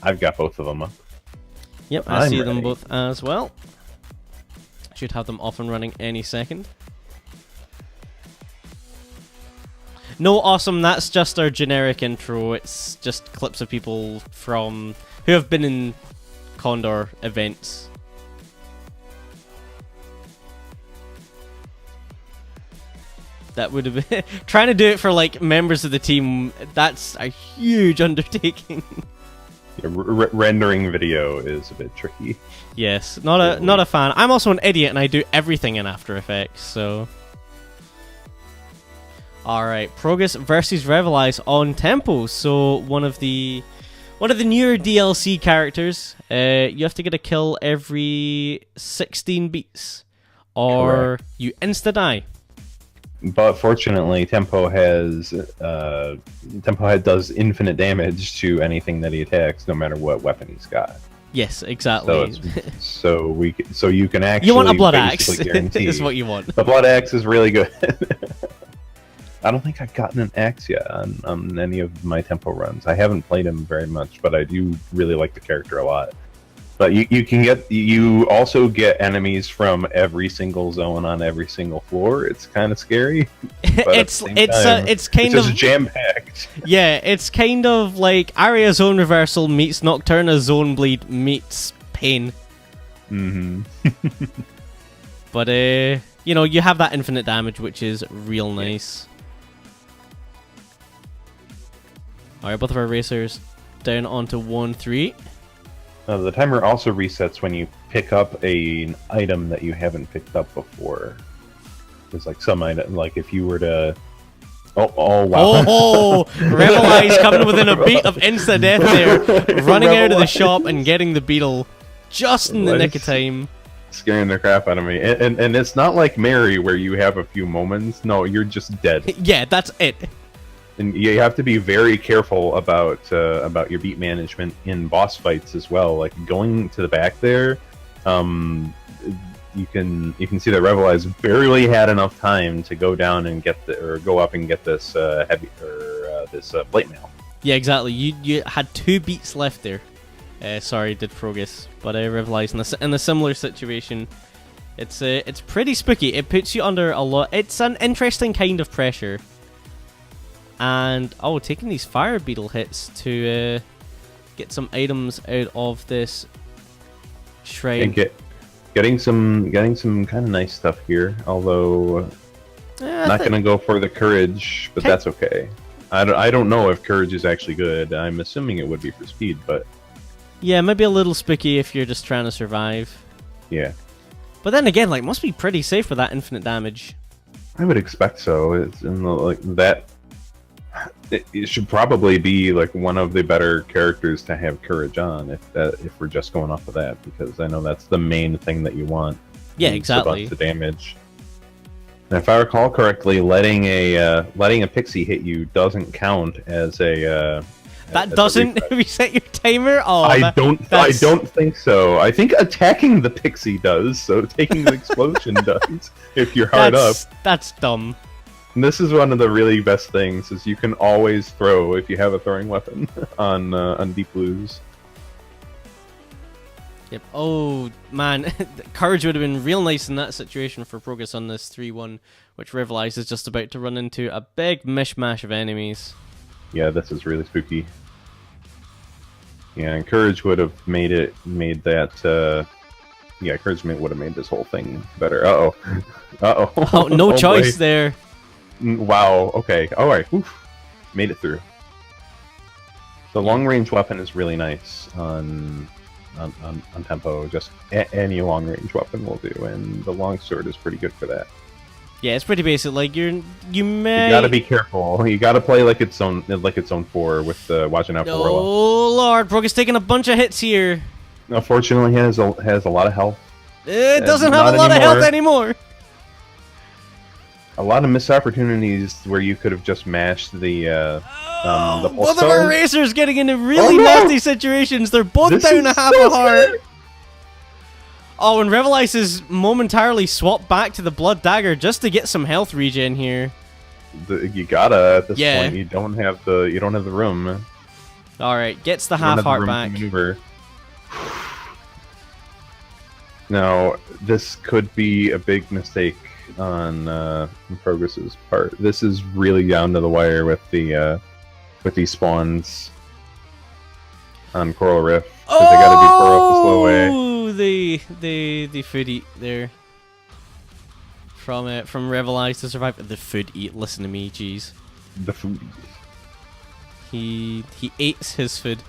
I've got both of them up. Yep, I see them both as well. Should have them off and running any second. No, awesome. That's just our generic intro. It's just clips of people from who have been in Condor events. That would have been trying to do it for like members of the team. That's a huge undertaking. Yeah, rendering video is a bit tricky. Yes, not a fan. I'm also an idiot and I do everything in After Effects. So, all right, Progus versus Revalize on Tempo. So one of the newer DLC characters. You have to get a kill every 16 beats, or you insta die. But fortunately, Tempo does infinite damage to anything that he attacks, no matter what weapon he's got. Yes, exactly. So you can actually you want a blood axe. Is what you want. The blood axe is really good. I don't think I've gotten an axe yet on any of my Tempo runs. I haven't played him very much, but I do really like the character a lot. But you also get enemies from every single zone on every single floor. It's kind of scary. It's kind of jam packed. Yeah, it's kind of like Aria Zone Reversal meets Nocturna Zone Bleed meets Pain. Mm-hmm. But you have that infinite damage, which is real nice. All right, both of our racers down onto 1-3. The timer also resets when you pick up an item that you haven't picked up before. There's like some item, like if you were to... Oh wow. Oh, Revalize coming within a beat of insta-death there. Running out of the shop and getting the beetle just in the nick of time. Scaring the crap out of me. And it's not like Mary where you have a few moments. No, you're just dead. Yeah, that's it. And you have to be very careful about your beat management in boss fights as well. Like going to the back there, you can see that Revalize barely had enough time to go down and go up and get this this plate mail. Yeah, exactly. You had 2 beats left there. Sorry, did Progus, but Revalize in a similar situation. It's pretty spooky. It puts you under a lot. It's an interesting kind of pressure. And taking these fire beetle hits to get some items out of this shrine. And getting some kind of nice stuff here. Although not gonna go for the courage, but that's okay. I don't know if courage is actually good. I'm assuming it would be for speed, but yeah, maybe a little spooky if you're just trying to survive. Yeah. But then again, like, must be pretty safe with that infinite damage. I would expect so. It's in that. It should probably be like one of the better characters to have courage on if we're just going off of that, because I know that's the main thing that you want. Yeah, exactly. The damage. And if I recall correctly, letting a pixie hit you doesn't count as a. That doesn't reset your timer. Oh, I don't think so. I think attacking the pixie does. So taking the explosion does if you're hard up. That's dumb. And this is one of the really best things, is you can always throw if you have a throwing weapon on deep blues. Yep. Oh man, courage would have been real nice in that situation for Progus on this 3-1, which Revalize is just about to run into a big mishmash of enemies. Yeah, this is really spooky. Yeah, and courage would have made that. Yeah, courage would have made this whole thing better. Uh oh. Oh, no choice there. Wow, okay. Alright, made it through. The long-range weapon is really nice on Tempo. Just any long-range weapon will do, and the longsword is pretty good for that. Yeah, it's pretty basic. Like you gotta be careful. You gotta play like its own 4 with watching out for Warlock. Oh lord, Progus taking a bunch of hits here. Unfortunately, he has a lot of health. It doesn't have a lot of health anymore. A lot of missed opportunities where you could have just mashed the both of our racers getting into really nasty situations. They're both down a half a heart. Oh, and Revalize is momentarily swapped back to the Blood Dagger just to get some health regen here. You gotta at this point. You don't have the room. Alright, gets the half heart back. Maneuver. Now, this could be a big mistake on Progress's part. This is really down to the wire with these spawns on Coral Reef. They gotta be far up the slow way. Oh, the food eat there. From Revalize to survive. The food eat. Listen to me, jeez. The food. He eats his food.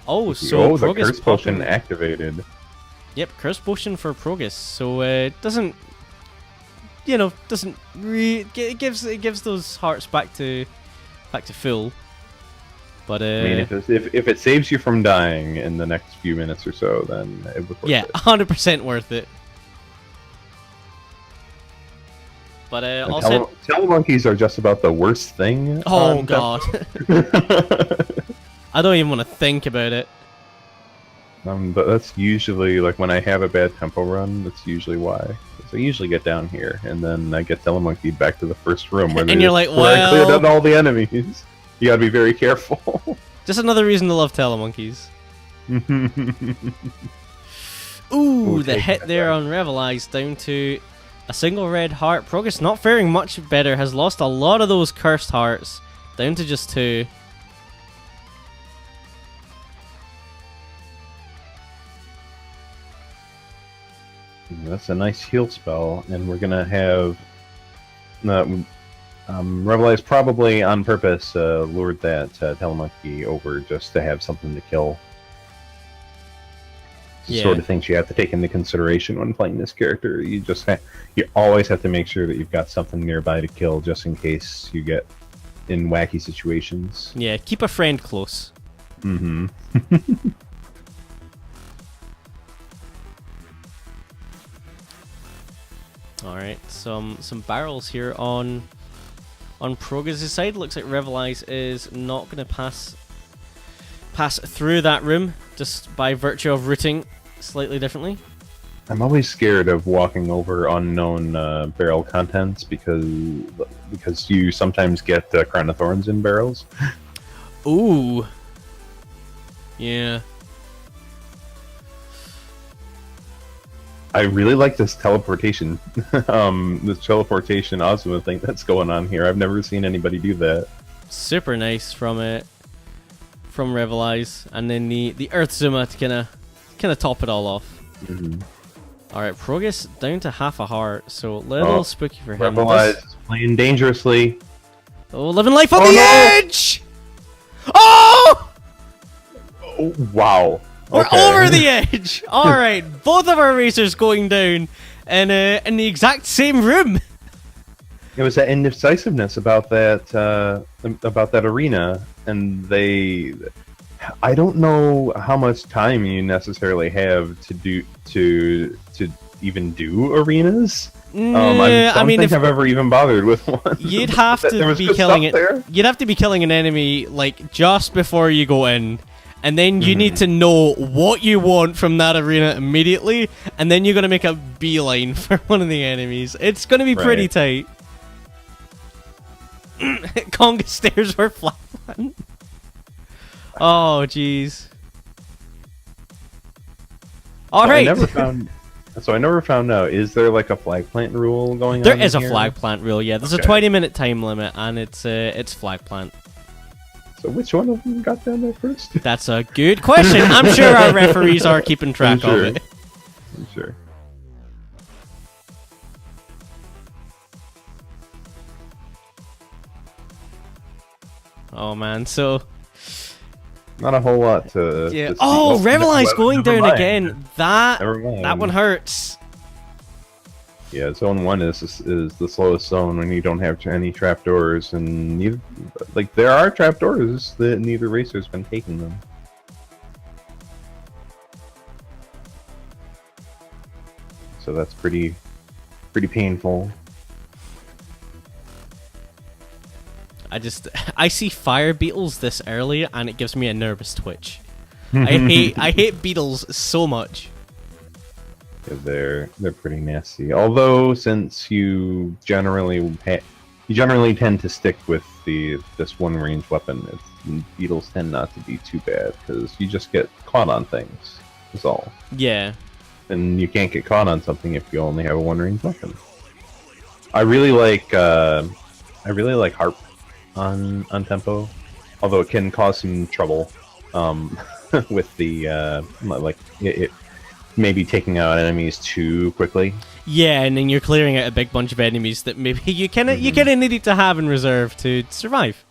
Oh, so the Progus curse potion popping. activated. Yep, curse potion for Progus. So it doesn't, it gives those hearts back to full. But I mean, if it saves you from dying in the next few minutes or so, then it would worth it. 100% worth it. But also, telemonkeys are just about the worst thing. Oh god, I don't even want to think about it. But that's usually like when I have a bad tempo run. That's usually why. So I usually get down here, and then I get telemonkeyed back to the first room where and you're like, where I cleared out all the enemies. You gotta be very careful. Just another reason to love telemonkeys. Ooh, the hit there on Revalize down to a single red heart. Progus not faring much better. Has lost a lot of those cursed hearts. Down to just 2. That's a nice heal spell, and we're gonna have Revalize probably on purpose lured that telemonkey over just to have something to kill. It's the sort of things you have to take into consideration when playing this character. You always have to make sure that you've got something nearby to kill, just in case you get in wacky situations. Yeah, keep a friend close. Mm-hmm. Alright, some barrels here on Progus' side. Looks like Revalize is not going to pass through that room, just by virtue of routing slightly differently. I'm always scared of walking over unknown barrel contents because you sometimes get Crown of Thorns in barrels. Ooh. Yeah. I really like this teleportation, this teleportation Ozma thing that's going on here. I've never seen anybody do that. Super nice from Revalize, and then the Earth Zuma to kind of top it all off. Mm-hmm. All right, Progus down to half a heart, so a little spooky for him. Revalize is playing dangerously. Oh, living life on the edge! Oh! Oh, wow. We're over the edge! Alright, both of our racers going down in the exact same room. It was that indecisiveness about that arena, and I don't know how much time you necessarily have to even do arenas. I don't think I've ever even bothered with one. You'd have to be killing it. You'd have to be killing an enemy like just before you go in. And then you need to know what you want from that arena immediately, and then you're going to make a beeline for one of the enemies. It's going to be pretty tight. Conga stairs were flat. Oh, jeez. Alright. So I never found out, is there like a flag plant rule going on? There is a flag plant rule, yeah. There's a 20-minute time limit, and it's flag plant. So which one of them got down there first? That's a good question. I'm sure our referees are keeping track of it. I'm sure. Oh man, so not a whole lot to. Yeah. Oh, Revalize going down again. That one hurts. Yeah, zone 1 is the slowest zone when you don't have any trapdoors, and there are trapdoors that neither racer's been taking them. So that's pretty painful. I see fire beetles this early, and it gives me a nervous twitch. I hate beetles so much. They're pretty nasty. Although, since you generally you generally tend to stick with this one range weapon. Beetles tend not to be too bad because you just get caught on things. That's all. Yeah. And you can't get caught on something if you only have a one range weapon. I really like Harp on tempo, although it can cause some trouble with the it maybe taking out enemies too quickly. Yeah, and then you're clearing out a big bunch of enemies that maybe you kind of needed to have in reserve to survive.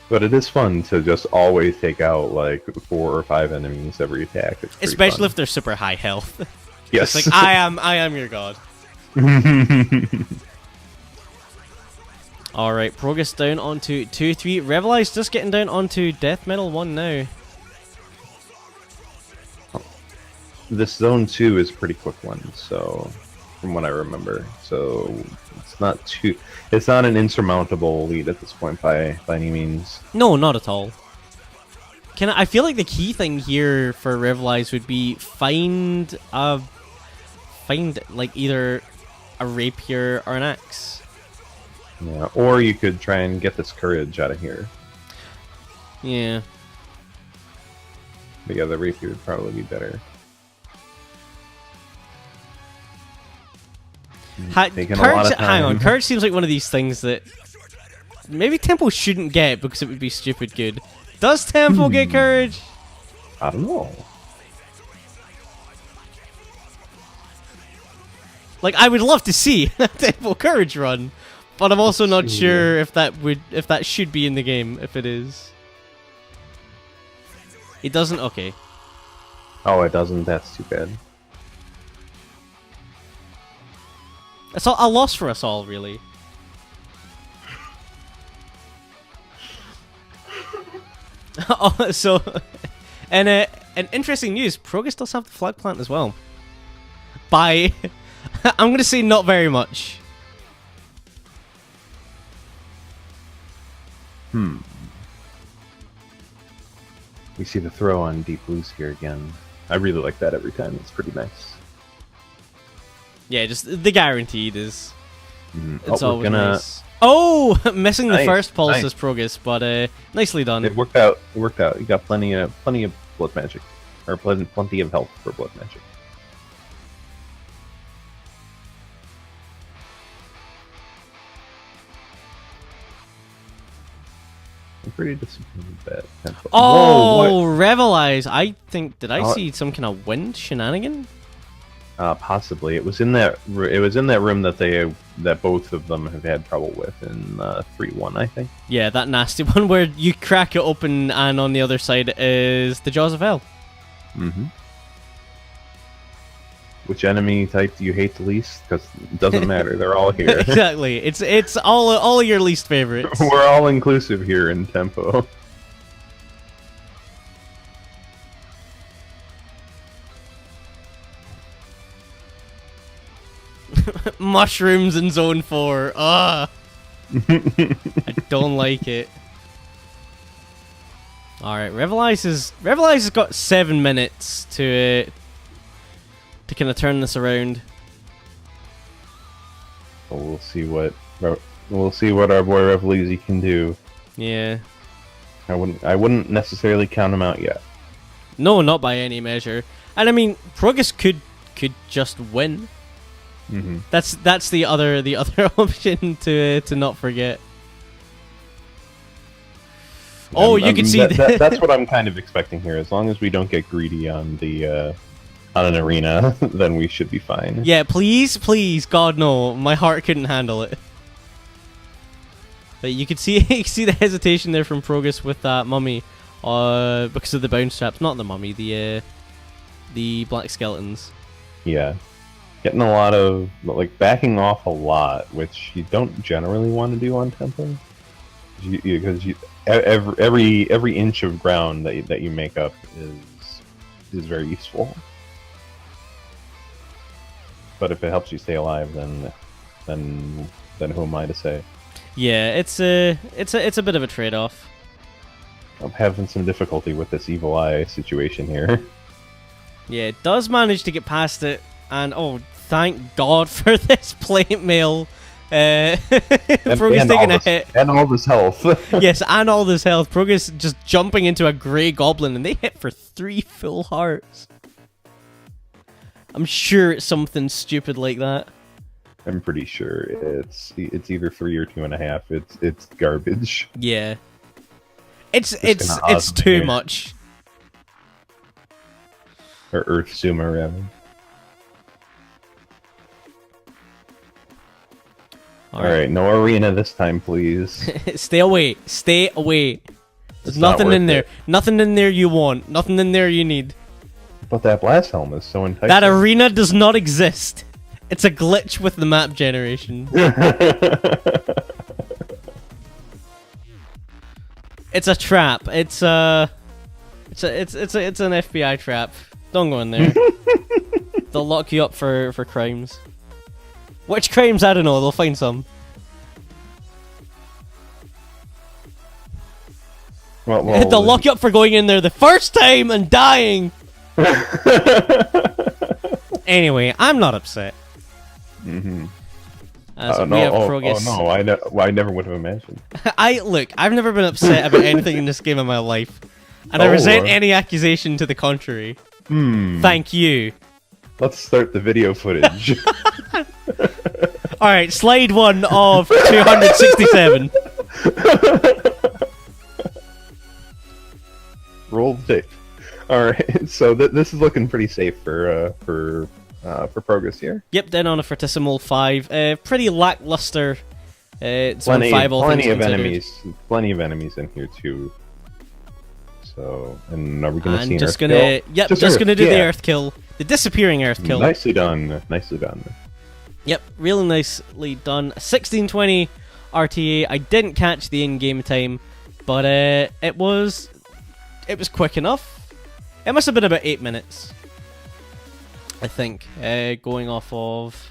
But it is fun to just always take out like 4 or 5 enemies every attack. Especially if they're super high health. Yes. It's like I am your god. Alright, Progus down onto 2-3. Revalize just getting down onto Death Metal 1 now. This zone 2 is a pretty quick one, so from what I remember. So it's not an insurmountable lead at this point by any means. No, not at all. I feel like the key thing here for Revalize would be find like either a rapier or an axe. Yeah, or you could try and get this courage out of here. Yeah. But yeah, the rapier would probably be better. Hang on, courage seems like one of these things that maybe Tempo shouldn't get because it would be stupid good. Does Tempo get courage? I don't know. Like, I would love to see a Tempo courage run, but I'm also not sure if that should be in the game. If it is, it doesn't. Okay. Oh, it doesn't. That's too bad. It's a loss for us all, really. And interesting news, Progus does have the flag plant as well. By, I'm going to say not very much. We see the throw on Deep Blues here again. I really like that every time. It's pretty nice. Yeah, just the guaranteed is. It's always nice. Oh, missing the first pulse is Progus, but nicely done. It worked out. It worked out. You got plenty of blood magic, or plenty of health for blood magic. I'm pretty disappointed that. Oh, Revalize! I think I see some kind of wind shenanigan? Possibly. It was in that. It was in that room that both of them have had trouble with in 3-1, I think. Yeah, that nasty one where you crack it open, and on the other side is the Jaws of Hell. Mm-hmm. Which enemy type do you hate the least? Because it doesn't matter. They're all here. Exactly. It's all your least favorites. We're all inclusive here in Tempo. Mushrooms in Zone 4. Ugh. I don't like it. Alright, Revalize has got 7 minutes to kind of turn this around. Well, we'll see what our boy Revalize can do. Yeah. I wouldn't necessarily count him out yet. No, not by any measure. And I mean, Progus could just win. Mm-hmm. That's the other option to not forget. Oh, you can see that's what I'm kind of expecting here. As long as we don't get greedy on an arena, then we should be fine. Yeah, please, God no, my heart couldn't handle it. But you could see the hesitation there from Progus with that mummy, because of the bounce traps. Not the mummy, the black skeletons. Yeah. Getting a lot of, like, backing off a lot, which you don't generally want to do on Tempo. Because every inch of ground that you make up is very useful. But if it helps you stay alive, then who am I to say? Yeah, it's a bit of a trade-off. I'm having some difficulty with this evil eye situation here. Yeah, it does manage to get past it. And oh, thank God for this plate mail Progus taking a hit. And all this health. Yes, and all this health. Progus just jumping into a grey goblin, and they hit for 3 full hearts. I'm sure it's something stupid like that. I'm pretty sure it's either 3 or 2.5. It's garbage. Yeah. It's too much. Or Earth Sumo, rather. Alright, no arena this time, please. Stay away. Stay away. There's It's not nothing in worth there. it. Nothing in there you want. Nothing in there you need. But that blast helm is so enticing. That arena does not exist. It's a glitch with the map generation. It's a trap. It's an FBI trap. Don't go in there. They'll lock you up for crimes. Which crimes? I don't know. They'll find some. well, They'll lock you up for going in there the first time and dying. Anyway, I'm not upset. Mm-hmm. So we have Progus. Oh no, I never would have imagined. Look, I've never been upset about anything in this game in my life, and I resent any accusation to the contrary. Thank you. Let's start the video footage. All right, slide 1 of 267. Roll the tape. All right, so this is looking pretty safe for Progus here. Yep, then on a Fortissimo 5. Pretty lackluster. It's on Plenty 5 all of things considered. plenty of enemies in here too. So, and are we gonna see an just earth gonna, kill? yep, just gonna do the earth kill, the disappearing earth kill. Nicely done, nicely done. Yep, really nicely done. 1620 RTA. I didn't catch the in-game time, but it was quick enough. It must have been about 8 minutes, I think, going off of